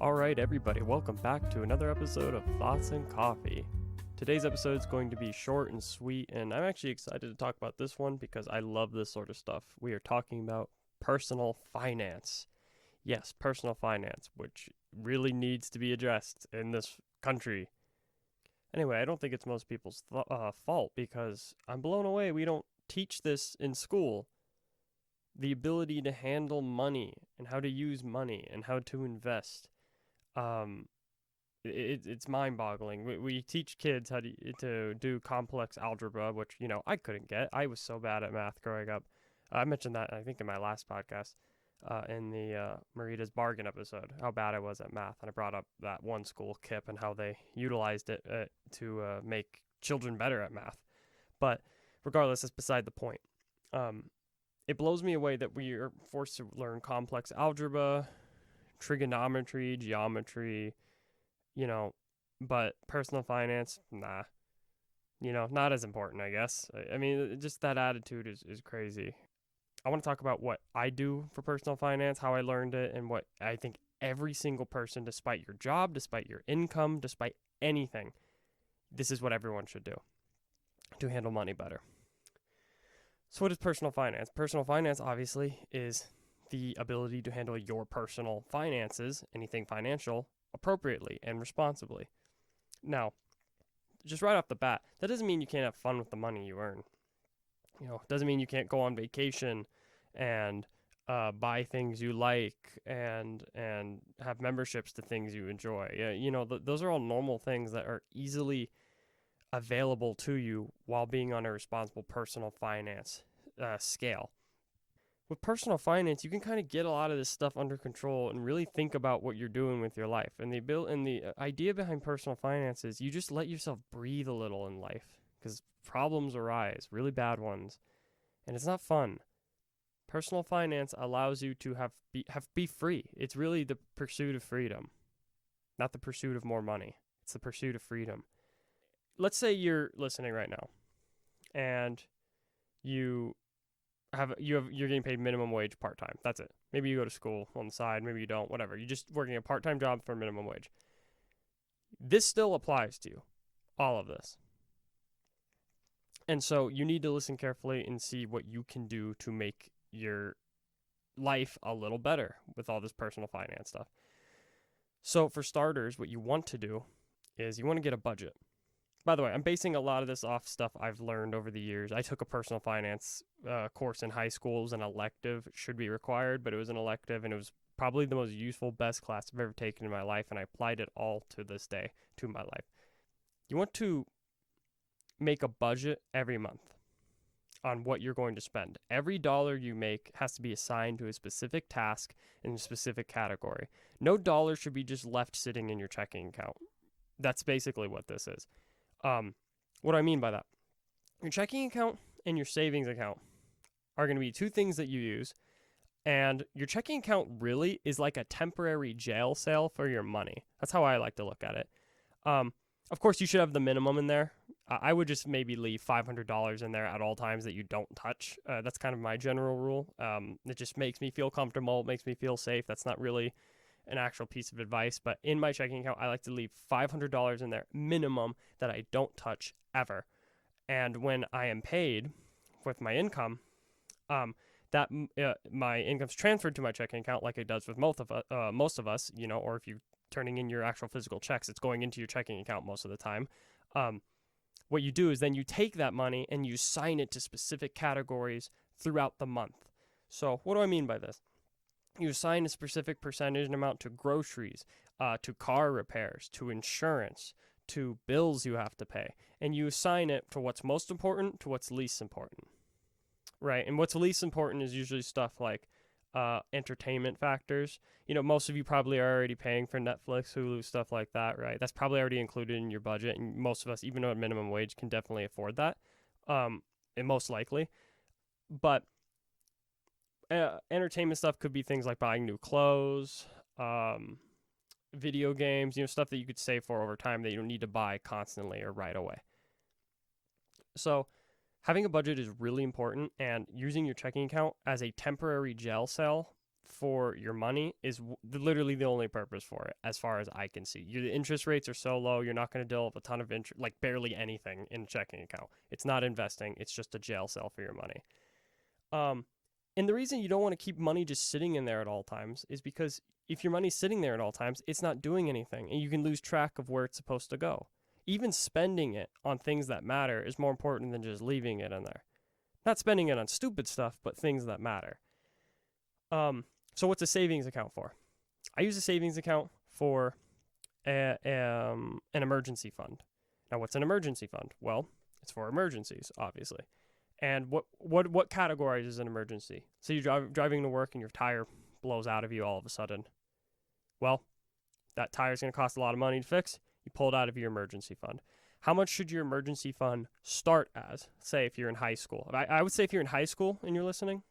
Alright, everybody, welcome back to another episode of Thoughts and Coffee. Today's episode is going to be short and sweet, and I'm actually excited to talk about this one because I love this sort of stuff. We are talking about personal finance. Yes, personal finance, which really needs to be addressed in this country. Anyway, I don't think it's most people's fault because I'm blown away. We don't teach this in school. The ability to handle money and how to use money and how to invest. It's mind-boggling. We teach kids how to do complex algebra, which, I couldn't get. I was so bad at math growing up. I mentioned that, I think, in my last podcast, in the Marita's Bargain episode, how bad I was at math. And I brought up that one school, KIPP, and how they utilized it to make children better at math. But regardless, that's beside the point. It blows me away that we are forced to learn complex algebra, trigonometry, geometry, but personal finance, nah. Not as important, I guess. I mean, just that attitude is crazy. I want to talk about what I do for personal finance, how I learned it, and what I think every single person, despite your job, despite your income, despite anything, this is what everyone should do to handle money better. So what is personal finance? Personal finance, obviously, is the ability to handle your personal finances, anything financial, appropriately and responsibly. Now, just right off the bat, that doesn't mean you can't have fun with the money you earn. It doesn't mean you can't go on vacation and buy things you like and have memberships to things you enjoy. Those are all normal things that are easily available to you while being on a responsible personal finance scale. With personal finance, you can kind of get a lot of this stuff under control and really think about what you're doing with your life. And the idea behind personal finance is you just let yourself breathe a little in life because problems arise, really bad ones, and it's not fun. Personal finance allows you to be free. It's really the pursuit of freedom, not the pursuit of more money. It's the pursuit of freedom. Let's say you're listening right now, and you're getting paid minimum wage part-time. That's it. Maybe you go to school on the side, maybe you don't, whatever. You're just working a part-time job for minimum wage. This still applies to you, all of this. And so you need to listen carefully and see what you can do to make your life a little better with all this personal finance stuff. So for starters, what you want to do is you want to get a budget. By the way, I'm basing a lot of this off stuff I've learned over the years. I took a personal finance course in high school. It was an elective. It should be required, but it was an elective, and it was probably the most useful, best class I've ever taken in my life, and I applied it all to this day to my life. You want to make a budget every month on what you're going to spend. Every dollar you make has to be assigned to a specific task in a specific category. No dollar should be just left sitting in your checking account. That's basically what this is. What do I mean by that? Your checking account and your savings account are going to be two things that you use, and your checking account really is like a temporary jail cell for your money. That's how I like to look at it. Of course, you should have the minimum in there. I would just maybe leave $500 in there at all times that you don't touch. That's kind of my general rule. It just makes me feel comfortable. It makes me feel safe. That's not really an actual piece of advice, but in my checking account, I like to leave $500 in there minimum that I don't touch ever. And when I am paid with my income, my income's transferred to my checking account like it does with most of us, or if you're turning in your actual physical checks, it's going into your checking account most of the time. What you do is then you take that money and you assign it to specific categories throughout the month. So what do I mean by this? You assign a specific percentage and amount to groceries, to car repairs, to insurance, to bills you have to pay. And you assign it to what's most important to what's least important, right? And what's least important is usually stuff like entertainment factors. Most of you probably are already paying for Netflix, Hulu, stuff like that, right? That's probably already included in your budget. And most of us, even at minimum wage, can definitely afford that, and most likely. But entertainment stuff could be things like buying new clothes, video games, stuff that you could save for over time that you don't need to buy constantly or right away. So having a budget is really important, and using your checking account as a temporary jail cell for your money is literally the only purpose for it, as far as I can see. The interest rates are so low, you're not going to deal with a ton of interest, like barely anything in a checking account. It's not investing, it's just a jail cell for your money. And the reason you don't want to keep money just sitting in there at all times is because if your money's sitting there at all times, it's not doing anything, and you can lose track of where it's supposed to go. Even spending it on things that matter is more important than just leaving it in there. Not spending it on stupid stuff, but things that matter. So what's a savings account for? I use a savings account for an emergency fund. Now, what's an emergency fund? Well, it's for emergencies, obviously. And what categorizes an emergency? So you're driving to work and your tire blows out of you all of a sudden. Well, that tire's going to cost a lot of money to fix. You pull it out of your emergency fund. How much should your emergency fund start as? Say if you're in high school. I would say if you're in high school and you're listening,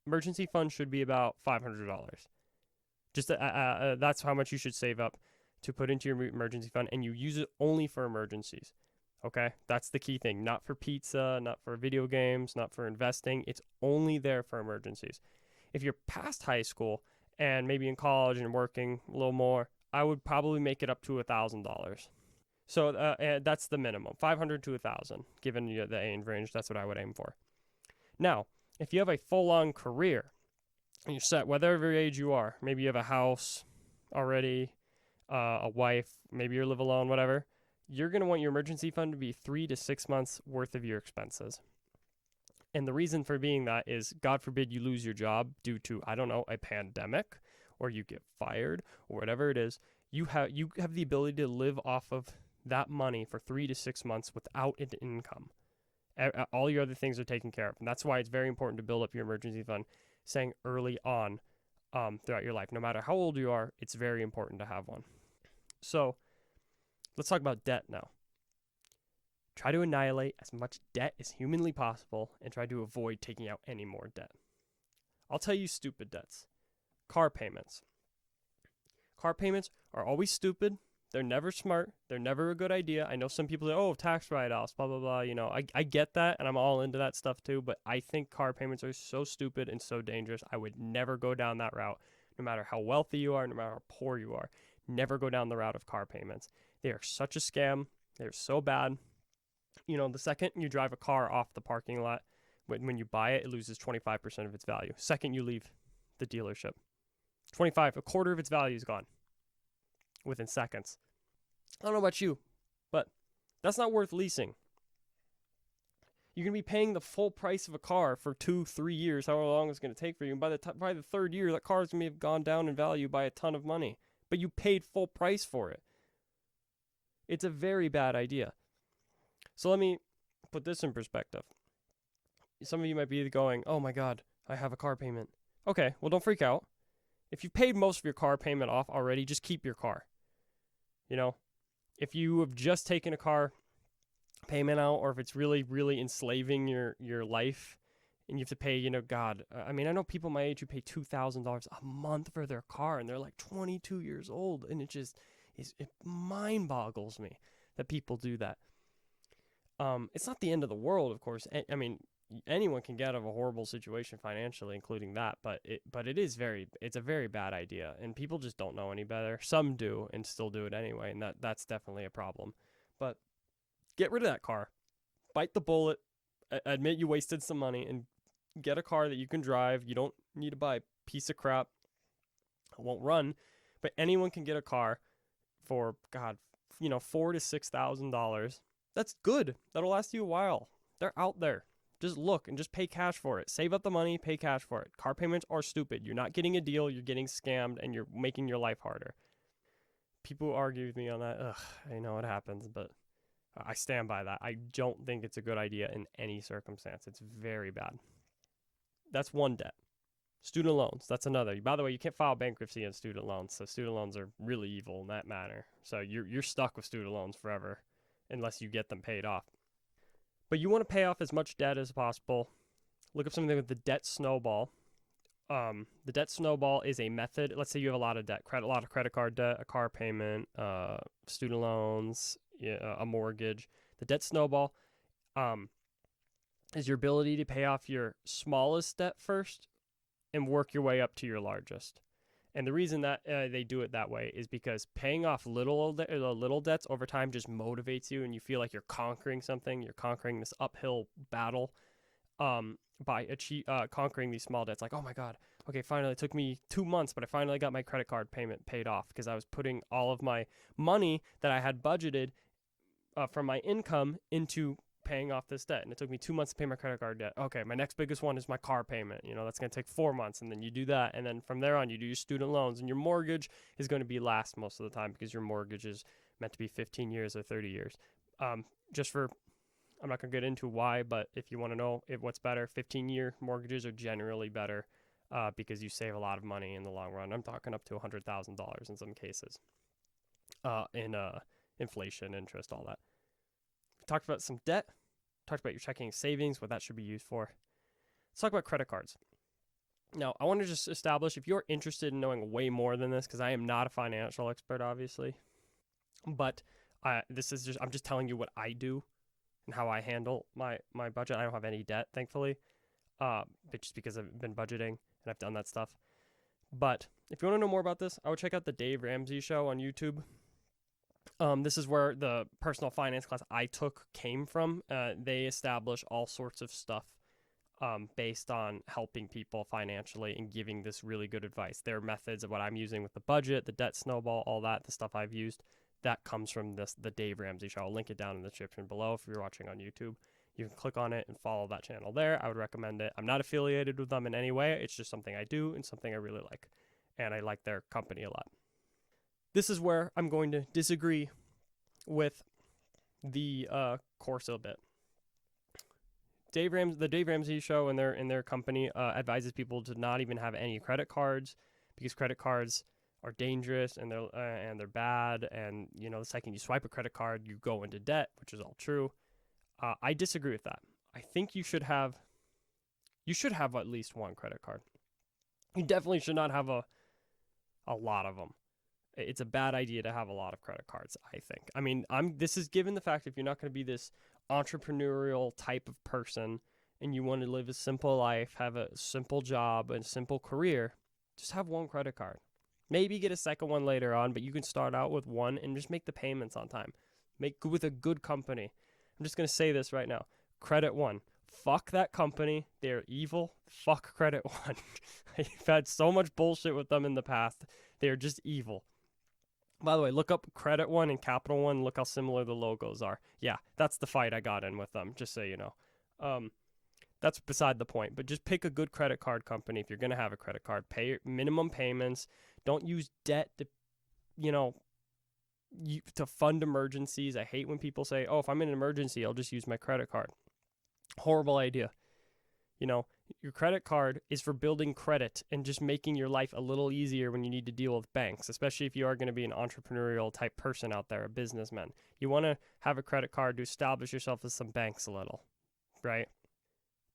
emergency fund should be about $500. Just that's how much you should save up to put into your emergency fund, and you use it only for emergencies. Okay, that's the key thing. Not for pizza, not for video games, not for investing. It's only there for emergencies. If you're past high school and maybe in college and working a little more, I would probably make it up to $1,000. So that's the minimum, $500 to $1,000. Given the aim range, that's what I would aim for. Now, if you have a full-on career and you're set, whatever age you are, maybe you have a house already, a wife, maybe you live alone, whatever, you're going to want your emergency fund to be 3 to 6 months worth of your expenses. And the reason for being that is, God forbid you lose your job due to, I don't know, a pandemic, or you get fired, or whatever it is. You have the ability to live off of that money for 3 to 6 months without an income. All your other things are taken care of. And that's why it's very important to build up your emergency fund, saying early on throughout your life. No matter how old you are, it's very important to have one. So let's talk about debt now. Try to annihilate as much debt as humanly possible and try to avoid taking out any more debt. I'll tell you stupid debts. Car payments. Car payments are always stupid. They're never smart. They're never a good idea. I know some people say, oh, tax write-offs, blah, blah, blah. You know, I get that, and I'm all into that stuff too, but I think car payments are so stupid and so dangerous. I would never go down that route, no matter how wealthy you are, no matter how poor you are. Never go down the route of car payments. They are such a scam. They're so bad. You know, the second you drive a car off the parking lot, when you buy it, it loses 25% of its value. Second you leave the dealership, a quarter of its value is gone within seconds. I don't know about you, but that's not worth leasing. You're going to be paying the full price of a car for 2-3 years, however long it's going to take for you. And by the third year, that car is going to have gone down in value by a ton of money. But you paid full price for it. It's a very bad idea. So let me put this in perspective. Some of you might be going, oh my God, I have a car payment. Okay, well, don't freak out. If you've paid most of your car payment off already, just keep your car. You know, if you have just taken a car payment out, or if it's really, really enslaving your life and you have to pay, you know, God, I mean, I know people my age who pay $2,000 a month for their car and they're like 22 years old. And it just it mind boggles me that people do that. It's not the end of the world, of course. I mean, anyone can get out of a horrible situation financially, including that, but it's a very bad idea, and people just don't know any better. Some do and still do it anyway, and that's definitely a problem. But get rid of that car. Bite the bullet. Admit you wasted some money and get a car that you can drive. You don't need to buy a piece of crap. It won't run, but anyone can get a car for, God, you know, $4,000 to $6,000. That's good. That'll last you a while. They're out there. Just look and just pay cash for it. Save up the money, pay cash for it. Car payments are stupid. You're not getting a deal. You're getting scammed, and you're making your life harder. People argue with me on that. Ugh, I know it happens, but I stand by that. I don't think it's a good idea in any circumstance. It's very bad. That's one debt. Student loans, that's another. By the way, you can't file bankruptcy on student loans, so student loans are really evil in that manner. So you're stuck with student loans forever unless you get them paid off. But you want to pay off as much debt as possible. Look up something with the debt snowball. The debt snowball is a method. Let's say you have a lot of debt, a lot of credit card debt, a car payment, student loans, a mortgage. The debt snowball is your ability to pay off your smallest debt first and work your way up to your largest. And the reason that they do it that way is because paying off little debts over time just motivates you, and you feel like you're conquering something. You're conquering this uphill battle by conquering these small debts. Like, oh my God, okay, finally, it took me 2 months, but I finally got my credit card payment paid off because I was putting all of my money that I had budgeted from my income into paying off this debt. And it took me 2 months to pay my credit card debt. Okay, my next biggest one is my car payment. That's going to take 4 months. And then you do that. And then from there on, you do your student loans. And your mortgage is going to be last most of the time because your mortgage is meant to be 15 years or 30 years. I'm not going to get into why, but if you want to know what's better, 15-year mortgages are generally better because you save a lot of money in the long run. I'm talking up to $100,000 in some cases in inflation, interest, all that. We talked about some debt, talked about your checking and savings, what that should be used for. Let's talk about credit cards. Now, I want to just establish, if you're interested in knowing way more than this, because I am not a financial expert, obviously, but I'm just telling you what I do and how I handle my budget. I don't have any debt, thankfully, but just because I've been budgeting and I've done that stuff. But if you want to know more about this, I would check out the Dave Ramsey Show on YouTube. This is where the personal finance class I took came from. They establish all sorts of stuff based on helping people financially and giving this really good advice. Their methods of what I'm using with the budget, the debt snowball, all that, the stuff I've used, that comes from the Dave Ramsey Show. I'll link it down in the description below if you're watching on YouTube. You can click on it and follow that channel there. I would recommend it. I'm not affiliated with them in any way. It's just something I do and something I really like. And I like their company a lot. This is where I'm going to disagree with the course a bit. The Dave Ramsey Show and their company advises people to not even have any credit cards because credit cards are dangerous and they're bad. And the second you swipe a credit card, you go into debt, which is all true. I disagree with that. I think you should have at least one credit card. You definitely should not have a lot of them. It's a bad idea to have a lot of credit cards, I think. I mean, this is given the fact if you're not going to be this entrepreneurial type of person and you want to live a simple life, have a simple job and a simple career, just have one credit card. Maybe get a second one later on, but you can start out with one and just make the payments on time. With a good company. I'm just going to say this right now. Credit One. Fuck that company. They're evil. Fuck Credit One. I've had so much bullshit with them in the past. They're just evil. By the way, look up Credit One and Capital One. Look how similar the logos are. Yeah, that's the fight I got in with them, just so you know. That's beside the point. But just pick a good credit card company if you're going to have a credit card. Pay your minimum payments. Don't use debt to, to fund emergencies. I hate when people say, oh, if I'm in an emergency, I'll just use my credit card. Horrible idea. Your credit card is for building credit and just making your life a little easier when you need to deal with banks, especially if you are going to be an entrepreneurial type person out there, a businessman. You want to have a credit card to establish yourself with some banks a little, right?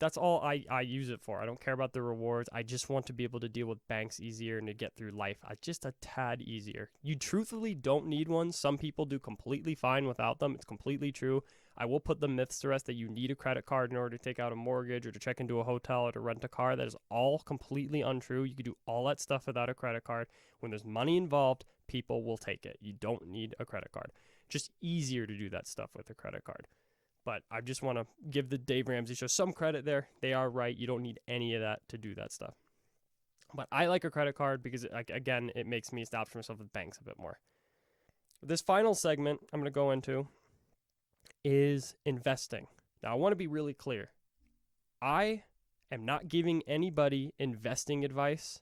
That's all I use it for. I don't care about the rewards. I just want to be able to deal with banks easier and to get through life just a tad easier. You truthfully don't need one. Some people do completely fine without them. It's completely true. I will put the myths to rest that you need a credit card in order to take out a mortgage or to check into a hotel or to rent a car. That is all completely untrue. You can do all that stuff without a credit card. When there's money involved, people will take it. You don't need a credit card. Just easier to do that stuff with a credit card. But I just want to give the Dave Ramsey Show some credit there. They are right. You don't need any of that to do that stuff. But I like a credit card because, again, it makes me establish myself with banks a bit more. This final segment I'm going to go into is investing. Now, I want to be really clear. I am not giving anybody investing advice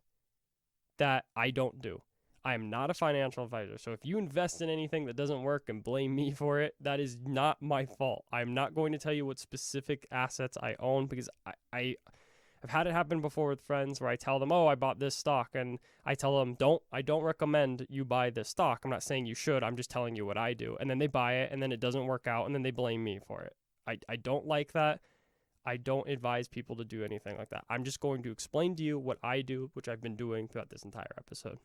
that I don't do. I am not a financial advisor. So if you invest in anything that doesn't work and blame me for it, that is not my fault. I'm not going to tell you what specific assets I own because I've had it happen before with friends where I tell them, oh, I bought this stock. And I tell them, I don't recommend you buy this stock. I'm not saying you should. I'm just telling you what I do. And then they buy it and then it doesn't work out and then they blame me for it. I don't like that. I don't advise people to do anything like that. I'm just going to explain to you what I do, which I've been doing throughout this entire episode.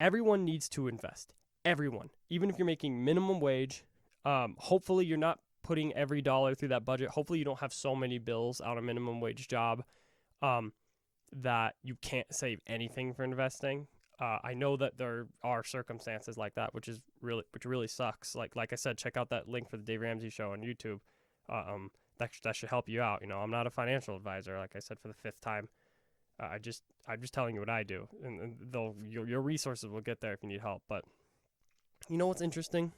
Everyone needs to invest. Everyone. Even if you're making minimum wage, hopefully you're not putting every dollar through that budget. Hopefully you don't have so many bills on a minimum wage job. that you can't save anything for investing. I know that there are circumstances like that, which really sucks. Like I said, check out that link for the Dave Ramsey show on YouTube. That should help you out. I'm not a financial advisor, like I said for the fifth time. I'm just telling you what I do, and your resources will get there if you need help. But what's interesting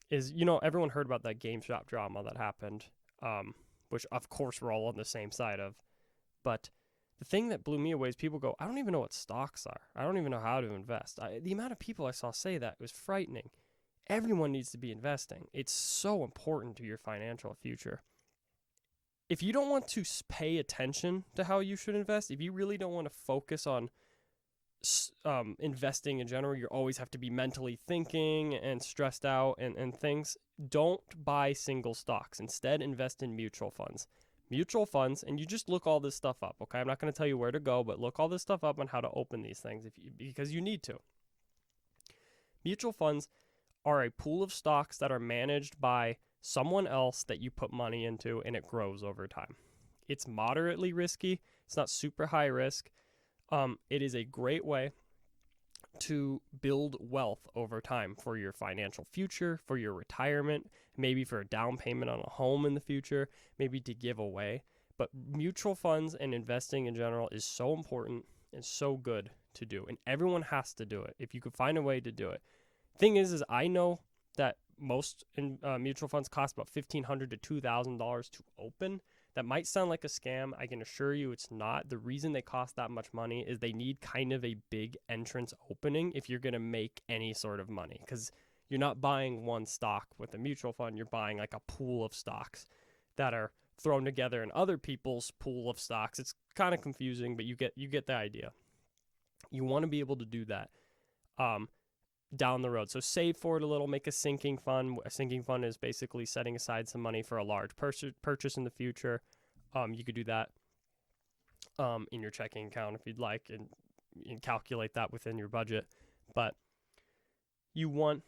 is everyone heard about that GameStop drama that happened, which of course we're all on the same side of. But the thing that blew me away is people go, I don't even know what stocks are. I don't even know how to invest. The amount of people I saw say that was frightening. Everyone needs to be investing. It's so important to your financial future. If you don't want to pay attention to how you should invest, if you really don't want to focus on investing in general, you always have to be mentally thinking and stressed out and things, don't buy single stocks. Instead, invest in mutual funds. Mutual funds, and you just look all this stuff up, okay? I'm not going to tell you where to go, but look all this stuff up on how to open these things because you need to. Mutual funds are a pool of stocks that are managed by someone else that you put money into, and it grows over time. It's moderately risky. It's not super high risk. It is a great way to build wealth over time for your financial future, for your retirement, maybe for a down payment on a home in the future, maybe to give away. But mutual funds and investing in general is so important and so good to do, and everyone has to do it if you could find a way to do it. Thing is I know that most mutual funds cost about $1,500 to $2,000 to open. That might sound like a scam. I can assure you it's not. The reason they cost that much money is they need kind of a big entrance opening if you're going to make any sort of money, because you're not buying one stock with a mutual fund. You're buying like a pool of stocks that are thrown together in other people's pool of stocks. It's kind of confusing, but you get the idea. You want to be able to do that down the road. So save for it a little, make a sinking fund. A sinking fund is basically setting aside some money for a large purchase in the future. You could do that in your checking account if you'd like, and calculate that within your budget. But you want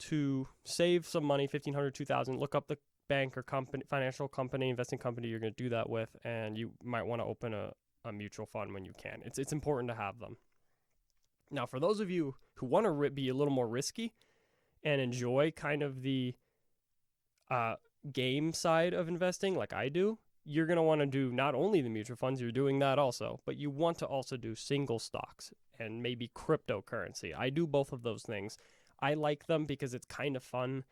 to save some money, $1,500, $2,000. Look up the bank or company, financial company, investing company you're going to do that with, and you might want to open a mutual fund when you can. It's important to have them. Now, for those of you who want to be a little more risky and enjoy kind of the game side of investing like I do, you're going to want to do not only the mutual funds, you're doing that also, but you want to also do single stocks and maybe cryptocurrency. I do both of those things. I like them because it's kind of fun.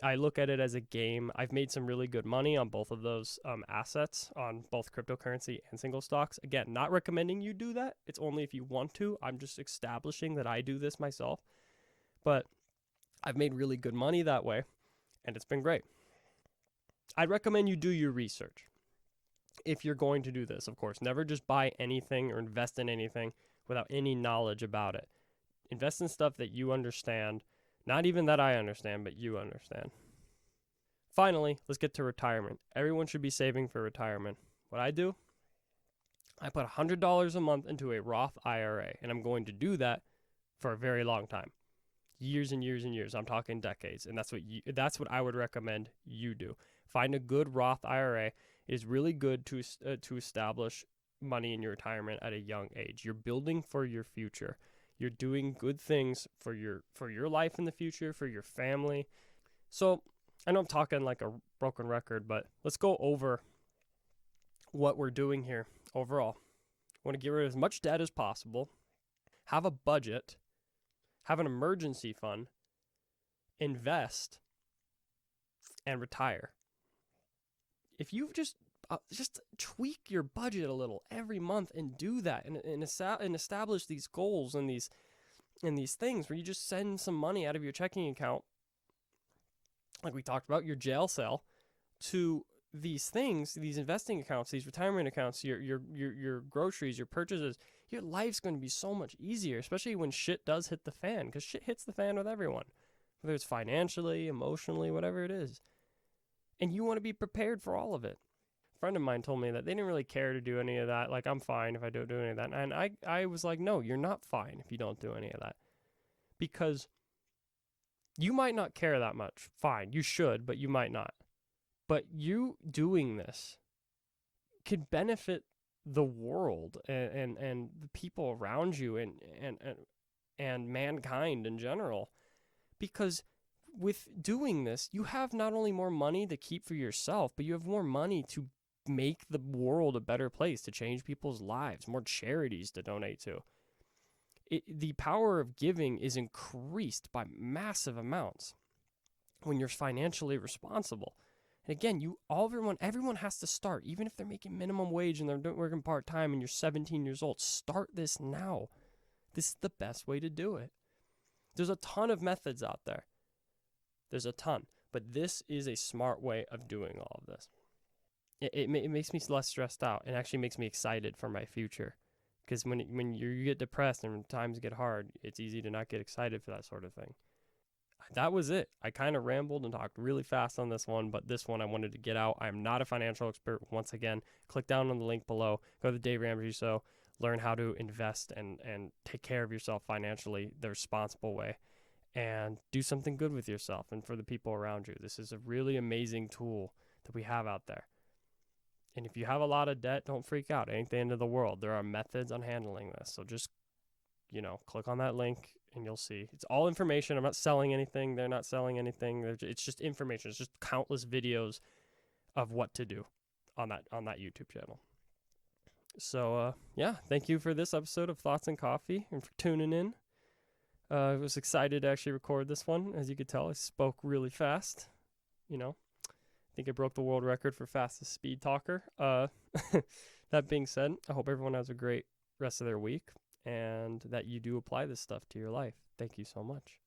I look at it as a game. I've made some really good money on both of those assets, on both cryptocurrency and single stocks. Again, not recommending you do that. It's only if you want to. I'm just establishing that I do this myself. But I've made really good money that way, and it's been great. I'd recommend you do your research if you're going to do this, of course. Never just buy anything or invest in anything without any knowledge about it. Invest in stuff that you understand. Not even that I understand, but you understand. Finally, let's get to retirement. Everyone should be saving for retirement. What I do, I put $100 a month into a Roth IRA, and I'm going to do that for a very long time. Years and years and years. I'm talking decades, and that's what I would recommend you do. Find a good Roth IRA. It is really good to establish money in your retirement at a young age. You're building for your future. You're doing good things for your life in the future, for your family. So I know I'm talking like a broken record, but let's go over what we're doing here overall. I want to get rid of as much debt as possible, have a budget, have an emergency fund, invest, and retire. If you just tweak your budget a little every month and do that and establish these goals and these things where you just send some money out of your checking account, like we talked about, your jail cell, to these things, these investing accounts, these retirement accounts, your groceries, your purchases, your life's going to be so much easier, especially when shit does hit the fan, because shit hits the fan with everyone, whether it's financially, emotionally, whatever it is. And you want to be prepared for all of it. A friend of mine told me that they didn't really care to do any of that. Like, I'm fine if I don't do any of that. And I was like, no, you're not fine if you don't do any of that. Because you might not care that much. Fine, you should, but you might not. But you doing this could benefit the world and the people around you and mankind in general. Because with doing this, you have not only more money to keep for yourself, but you have more money to make the world a better place, to change people's lives, more charities to donate to. The power of giving is increased by massive amounts when you're financially responsible. And again, everyone has to start, even if they're making minimum wage and they're working part-time and you're 17 years old. Start this now. This is the best way to do it. There's a ton of methods out there. There's a ton. But this is a smart way of doing all of this. It makes me less stressed out and actually makes me excited for my future. Because when you get depressed and times get hard, it's easy to not get excited for that sort of thing. That was it. I kind of rambled and talked really fast on this one, but this one I wanted to get out. I'm not a financial expert. Once again, click down on the link below. Go to the Dave Ramsey Show. Learn how to invest and take care of yourself financially the responsible way. And do something good with yourself and for the people around you. This is a really amazing tool that we have out there. And if you have a lot of debt, don't freak out. It ain't the end of the world. There are methods on handling this. So just, click on that link and you'll see. It's all information. I'm not selling anything. They're not selling anything. It's just information. It's just countless videos of what to do on that YouTube channel. So, thank you for this episode of Thoughts and Coffee and for tuning in. I was excited to actually record this one. As you could tell, I spoke really fast. I think I broke the world record for fastest speed talker. That being said, I hope everyone has a great rest of their week and that you do apply this stuff to your life. Thank you so much.